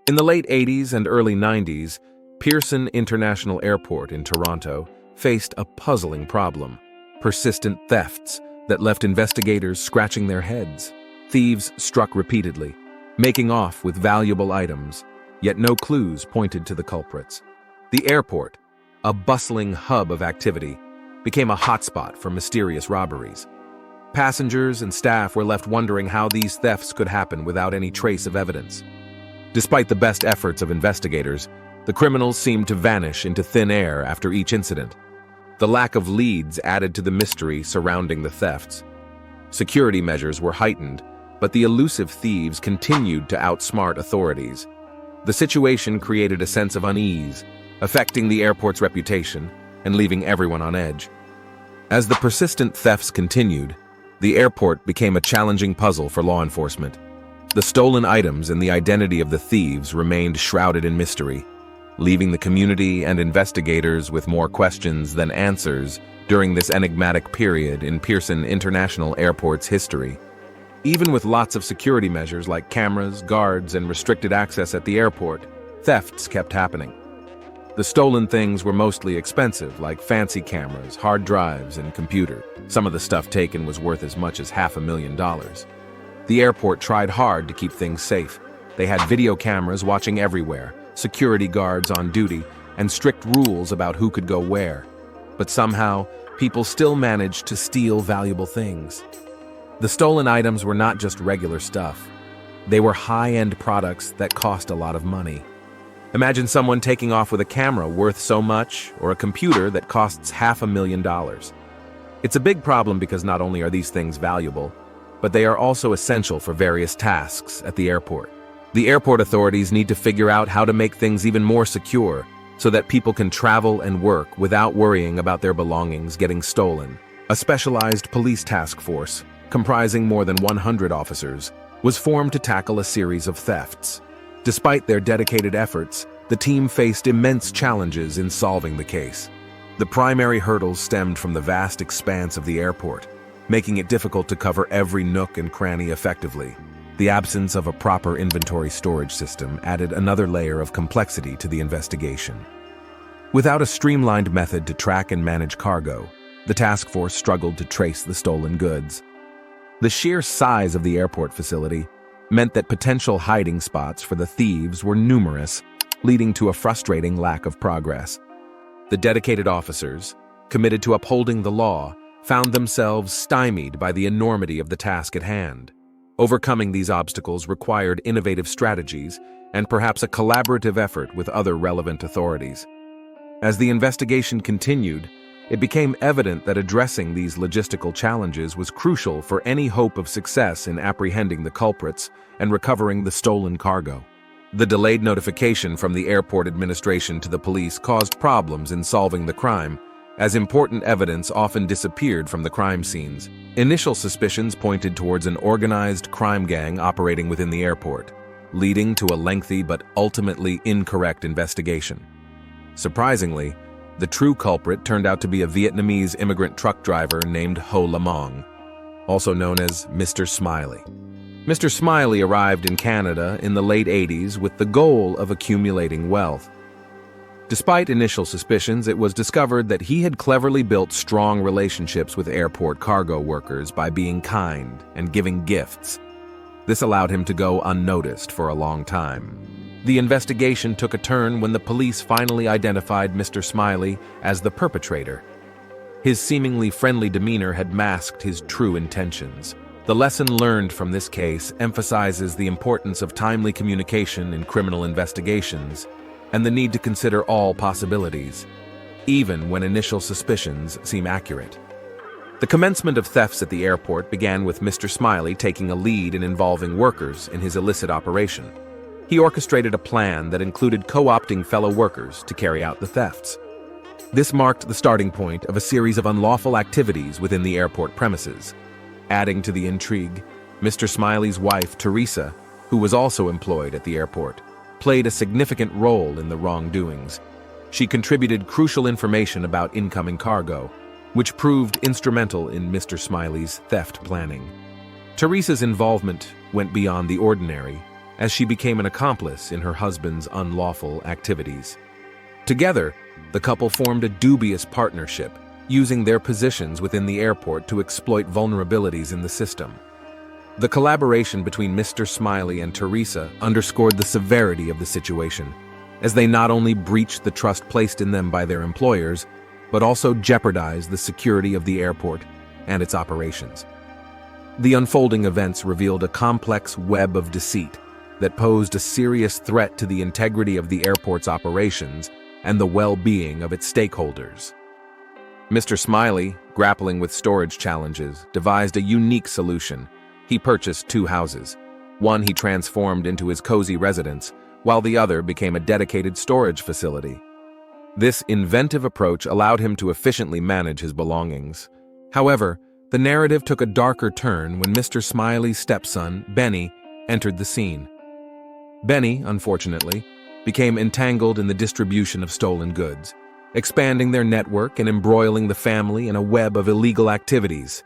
In the late 80s and early 90s, Pearson International Airport in Toronto faced a puzzling problem: persistent thefts that left investigators scratching their heads. Thieves struck repeatedly, making off with valuable items, yet no clues pointed to the culprits. The airport, a bustling hub of activity, became a hotspot for mysterious robberies. Passengers and staff were left wondering how these thefts could happen without any trace of evidence. Despite the best efforts of investigators, the criminals seemed to vanish into thin air after each incident. The lack of leads added to the mystery surrounding the thefts. Security measures were heightened, but the elusive thieves continued to outsmart authorities. The situation created a sense of unease, affecting the airport's reputation and leaving everyone on edge. As the persistent thefts continued, the airport became a challenging puzzle for law enforcement. The stolen items and the identity of the thieves remained shrouded in mystery, leaving the community and investigators with more questions than answers during this enigmatic period in Pearson International Airport's history. Even with lots of security measures like cameras, guards, and restricted access at the airport, thefts kept happening. The stolen things were mostly expensive, like fancy cameras, hard drives, and computers. Some of the stuff taken was worth as much as $500,000. The airport tried hard to keep things safe. They had video cameras watching everywhere, security guards on duty, and strict rules about who could go where. But somehow, people still managed to steal valuable things. The stolen items were not just regular stuff. They were high-end products that cost a lot of money. Imagine someone taking off with a camera worth so much, or a computer that costs $500,000. It's a big problem because not only are these things valuable, but they are also essential for various tasks at the airport. The airport authorities need to figure out how to make things even more secure so that people can travel and work without worrying about their belongings getting stolen. A specialized police task force, comprising more than 100 officers, was formed to tackle a series of thefts. Despite their dedicated efforts, the team faced immense challenges in solving the case. The primary hurdles stemmed from the vast expanse of the airport, making it difficult to cover every nook and cranny effectively. The absence of a proper inventory storage system added another layer of complexity to the investigation. Without a streamlined method to track and manage cargo, the task force struggled to trace the stolen goods. The sheer size of the airport facility meant that potential hiding spots for the thieves were numerous, leading to a frustrating lack of progress. The dedicated officers, committed to upholding the law, found themselves stymied by the enormity of the task at hand. Overcoming these obstacles required innovative strategies and perhaps a collaborative effort with other relevant authorities. As the investigation continued, it became evident that addressing these logistical challenges was crucial for any hope of success in apprehending the culprits and recovering the stolen cargo. The delayed notification from the airport administration to the police caused problems in solving the crime, as important evidence often disappeared from the crime scenes. Initial suspicions pointed towards an organized crime gang operating within the airport, leading to a lengthy but ultimately incorrect investigation. Surprisingly, the true culprit turned out to be a Vietnamese immigrant truck driver named Ho Lamong, also known as Mr. Smiley. Mr. Smiley arrived in Canada in the late 80s with the goal of accumulating wealth. Despite initial suspicions, it was discovered that he had cleverly built strong relationships with airport cargo workers by being kind and giving gifts. This allowed him to go unnoticed for a long time. The investigation took a turn when the police finally identified Mr. Smiley as the perpetrator. His seemingly friendly demeanor had masked his true intentions. The lesson learned from this case emphasizes the importance of timely communication in criminal investigations and the need to consider all possibilities, even when initial suspicions seem accurate. The commencement of thefts at the airport began with Mr. Smiley taking a lead in involving workers in his illicit operation. He orchestrated a plan that included co-opting fellow workers to carry out the thefts. This marked the starting point of a series of unlawful activities within the airport premises. Adding to the intrigue, Mr. Smiley's wife, Teresa, who was also employed at the airport, played a significant role in the wrongdoings. She contributed crucial information about incoming cargo, which proved instrumental in Mr. Smiley's theft planning. Teresa's involvement went beyond the ordinary. as she became an accomplice in her husband's unlawful activities. Together, the couple formed a dubious partnership, using their positions within the airport to exploit vulnerabilities in the system. The collaboration between Mr. Smiley and Teresa underscored the severity of the situation, as they not only breached the trust placed in them by their employers, but also jeopardized the security of the airport and its operations. The unfolding events revealed a complex web of deceit that posed a serious threat to the integrity of the airport's operations and the well-being of its stakeholders. Mr. Smiley, grappling with storage challenges, devised a unique solution. He purchased 2 houses. One he transformed into his cozy residence, while the other became a dedicated storage facility. This inventive approach allowed him to efficiently manage his belongings. However, the narrative took a darker turn when Mr. Smiley's stepson, Benny, entered the scene. Benny, unfortunately, became entangled in the distribution of stolen goods, expanding their network and embroiling the family in a web of illegal activities.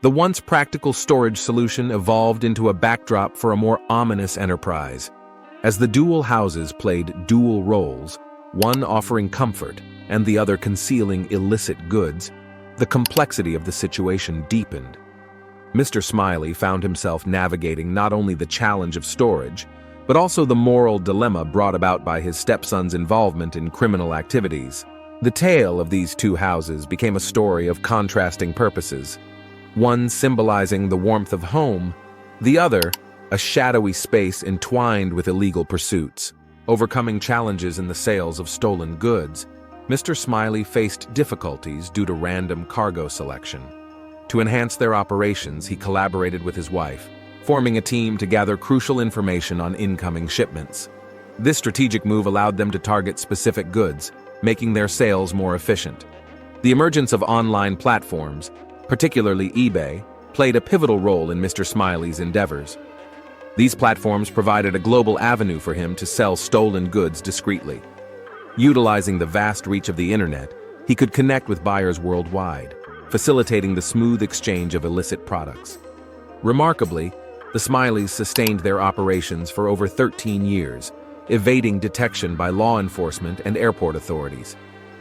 The once practical storage solution evolved into a backdrop for a more ominous enterprise, as the dual houses played dual roles, one offering comfort and the other concealing illicit goods. The complexity of the situation deepened. Mr. Smiley found himself navigating not only the challenge of storage, but also the moral dilemma brought about by his stepson's involvement in criminal activities. The tale of these 2 houses became a story of contrasting purposes, one symbolizing the warmth of home, the other a shadowy space entwined with illegal pursuits. Overcoming challenges in the sales of stolen goods, Mr. Smiley faced difficulties due to random cargo selection. To enhance their operations, he collaborated with his wife, forming a team to gather crucial information on incoming shipments. This strategic move allowed them to target specific goods, making their sales more efficient. The emergence of online platforms, particularly eBay, played a pivotal role in Mr. Smiley's endeavors. These platforms provided a global avenue for him to sell stolen goods discreetly. Utilizing the vast reach of the internet, he could connect with buyers worldwide, facilitating the smooth exchange of illicit products. Remarkably, the Smileys sustained their operations for over 13 years, evading detection by law enforcement and airport authorities.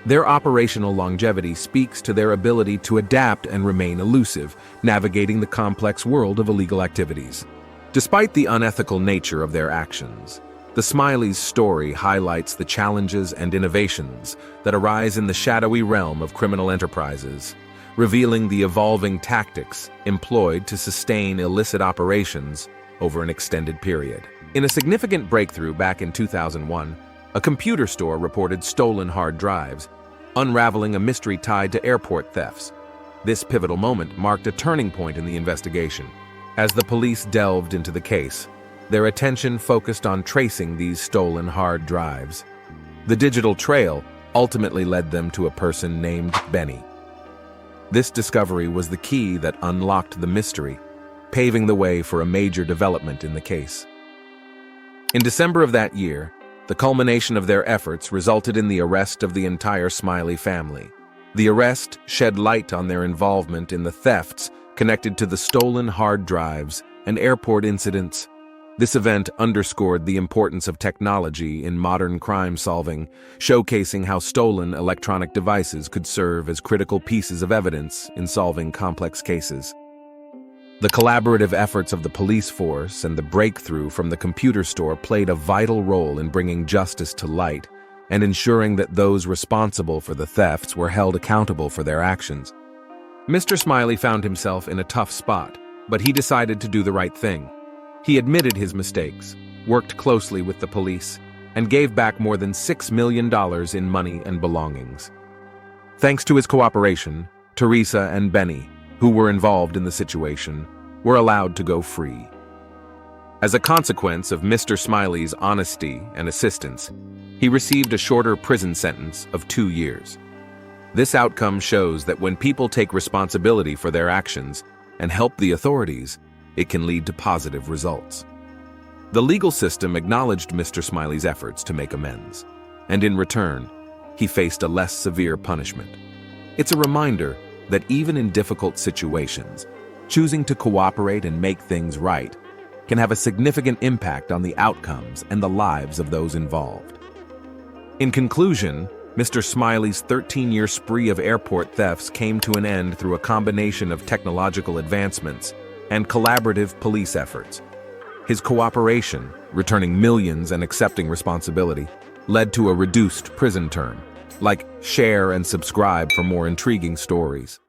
Their operational longevity speaks to their ability to adapt and remain elusive, navigating the complex world of illegal activities. Despite the unethical nature of their actions, the Smileys' story highlights the challenges and innovations that arise in the shadowy realm of criminal enterprises, revealing the evolving tactics employed to sustain illicit operations over an extended period. In a significant breakthrough back in 2001, a computer store reported stolen hard drives, unraveling a mystery tied to airport thefts. This pivotal moment marked a turning point in the investigation. As the police delved into the case, their attention focused on tracing these stolen hard drives. The digital trail ultimately led them to a person named Benny. This discovery was the key that unlocked the mystery, paving the way for a major development in the case. In December of that year, the culmination of their efforts resulted in the arrest of the entire Smiley family. The arrest shed light on their involvement in the thefts connected to the stolen hard drives and airport incidents. This event underscored the importance of technology in modern crime solving, showcasing how stolen electronic devices could serve as critical pieces of evidence in solving complex cases. The collaborative efforts of the police force and the breakthrough from the computer store played a vital role in bringing justice to light and ensuring that those responsible for the thefts were held accountable for their actions. Mr. Smiley found himself in a tough spot, but he decided to do the right thing. He admitted his mistakes, worked closely with the police, and gave back more than $6 million in money and belongings. Thanks to his cooperation, Teresa and Benny, who were involved in the situation, were allowed to go free. As a consequence of Mr. Smiley's honesty and assistance, he received a shorter prison sentence of 2 years. This outcome shows that when people take responsibility for their actions and help the authorities, it can lead to positive results. The legal system acknowledged Mr. Smiley's efforts to make amends, and in return, he faced a less severe punishment. It's a reminder that even in difficult situations, choosing to cooperate and make things right can have a significant impact on the outcomes and the lives of those involved. In conclusion, Mr. Smiley's 13-year spree of airport thefts came to an end through a combination of technological advancements and collaborative police efforts. His cooperation, returning millions and accepting responsibility, led to a reduced prison term. Like, share, and subscribe for more intriguing stories.